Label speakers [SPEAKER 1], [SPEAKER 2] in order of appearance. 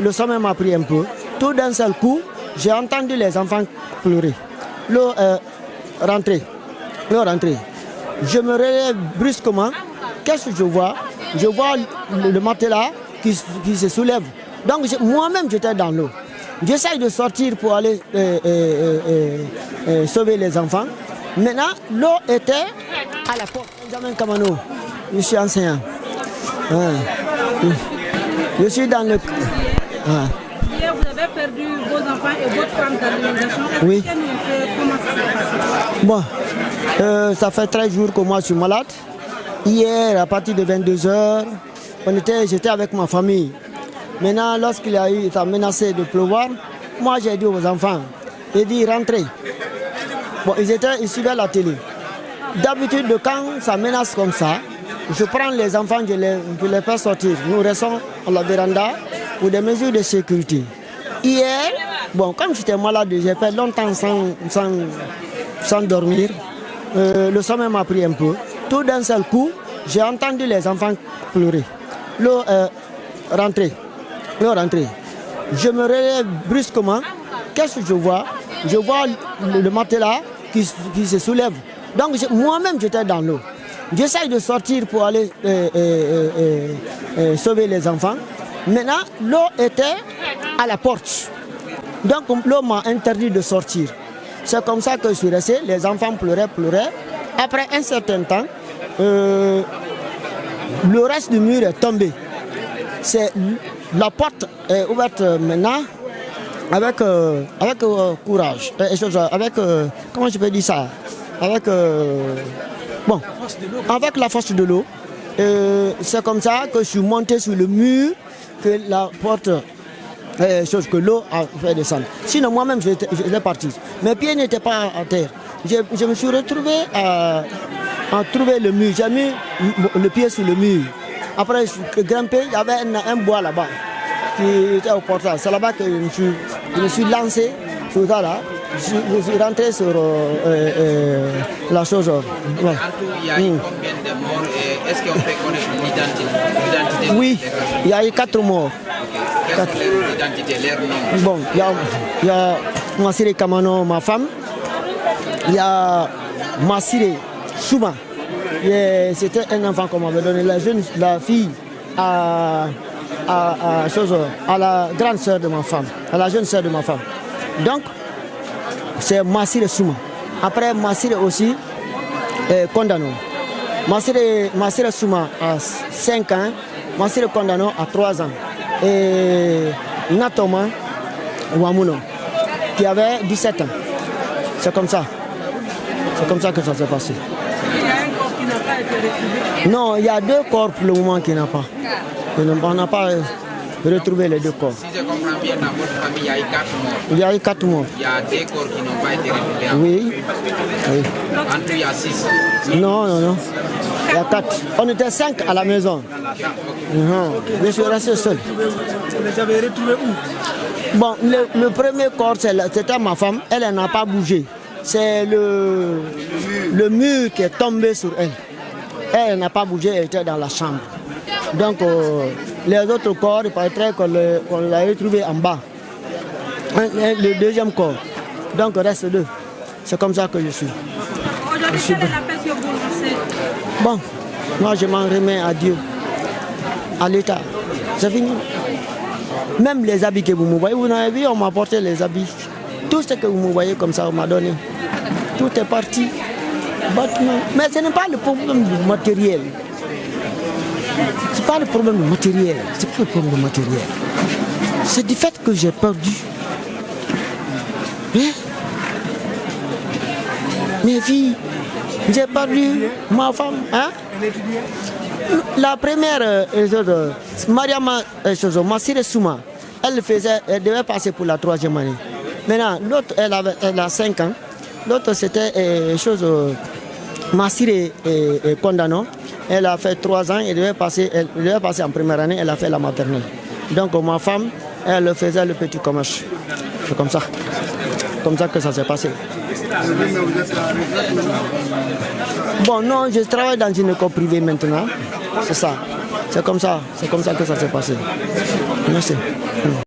[SPEAKER 1] le sommeil m'a pris un peu. Tout d'un seul coup, j'ai entendu les enfants pleurer. L'eau rentrée. Je me relève brusquement. Qu'est-ce que je vois? Je vois le matelas qui se soulève. Donc moi-même, j'étais dans l'eau. J'essaye de sortir pour aller sauver les enfants. Maintenant, l'eau était à la porte. Benjamin Kamano, je suis enseignant. Je suis dans le...
[SPEAKER 2] Hier, vous avez perdu vos enfants et votre femme dans l'inondation.
[SPEAKER 1] Oui.
[SPEAKER 2] Comment ça s'est passé?
[SPEAKER 1] Bon, ça fait 13 jours que moi je suis malade. Hier, à partir de 22h, j'étais avec ma famille. Maintenant, lorsqu'il a menacé de pleuvoir, moi j'ai dit aux enfants, j'ai dit rentrez. Bon, ils suivaient la télé. D'habitude, quand ça menace comme ça, je prends les enfants, je les fais sortir. Nous restons à la véranda pour des mesures de sécurité. Hier, bon, comme j'étais malade, j'ai fait longtemps sans dormir. Le sommeil m'a pris un peu. Tout d'un seul coup, j'ai entendu les enfants pleurer. L'eau rentrée. Je me relève brusquement. Qu'est-ce que je vois? Je vois le matelas qui se soulève. Donc moi-même, j'étais dans l'eau. J'essaye de sortir pour aller sauver les enfants. Maintenant, l'eau était à la porte. Donc l'eau m'a interdit de sortir. C'est comme ça que je suis resté. Les enfants pleuraient. Après un certain temps, le reste du mur est tombé. La porte est ouverte maintenant avec courage. Comment je peux dire ça? Avec la force de l'eau. C'est comme ça que je suis monté sur le mur, que la porte, que l'eau a fait descendre. Sinon moi-même j'étais parti. Mes pieds n'étaient pas à terre. Je me suis retrouvé à trouver le mur. J'ai mis le pied sur le mur. Après je grimpé, il y avait un bois là-bas qui était au portail. C'est là-bas que je me suis lancé sur ça là. Je suis rentré sur la chose.
[SPEAKER 3] Ouais. Il y a eu combien de morts et est-ce qu'on peut connaître l'identité?
[SPEAKER 1] Oui, il y a eu 4 morts.
[SPEAKER 3] Okay. Quelles sont les identités, leurs noms?
[SPEAKER 1] Bon, il y a Massire Kamano, ma femme. Il y a Massire Souma. C'était un enfant qu'on m'avait donné. La fille à la grande sœur de ma femme, à la jeune sœur de ma femme. Donc, c'est Massire Souma. Après, Massire aussi Kondano. Massire Souma a 5 ans, Massire Kondano a 3 ans. Et Natoma Wamuno, qui avait 17 ans. C'est comme ça. C'est comme ça que ça s'est passé.
[SPEAKER 2] Il y a un corps qui n'a pas été retrouvé?
[SPEAKER 1] Non, il y a 2 corps pour le moment qui n'a pas. On n'a pas retrouvé les 2 corps.
[SPEAKER 3] Si je comprends bien, dans votre famille, il y a eu 4 morts.
[SPEAKER 1] Il y a eu 4 morts.
[SPEAKER 3] Il y a 2 corps qui n'ont pas été retrouvés.
[SPEAKER 1] Oui.
[SPEAKER 3] En tout, il y a 6.
[SPEAKER 1] Non. Il y a 4. On était 5 à la maison. Je suis resté seul.
[SPEAKER 4] Vous les avez retrouvés où?
[SPEAKER 1] Bon, le premier corps, c'était ma femme. Elle n'a pas bougé. C'est le mur qui est tombé sur elle. Elle n'a pas bougé, elle était dans la chambre. Donc, les autres corps, il paraîtrait qu'on l'a retrouvé en bas. Le deuxième corps. Donc, il reste 2. C'est comme ça que je suis.
[SPEAKER 2] Aujourd'hui, quel est l'appel que vous lancez?
[SPEAKER 1] Bon, moi je m'en remets à Dieu, à l'État. C'est fini. Même les habits que vous me voyez, vous avez vu, on m'a apporté les habits. Tout ce que vous me voyez comme ça, on m'a donné. Tout est parti. Mais ce n'est pas le problème du matériel. Ce n'est pas le problème du matériel. C'est pas le problème du matériel. C'est du fait que j'ai perdu. Hein? Mes filles, j'ai perdu ma femme. Hein? La première, Mariama Massire Souma, elle devait passer pour la 3e année. Maintenant, l'autre, elle a 5 ans. L'autre, c'était Massire Kondano. Elle a fait 3 ans, elle devait passer en première année, elle a fait la maternelle. Donc ma femme, elle faisait le petit commerce. C'est comme ça. Comme ça que ça s'est passé. Bon, non, je travaille dans une école privée maintenant. C'est ça. C'est comme ça que ça s'est passé. Merci.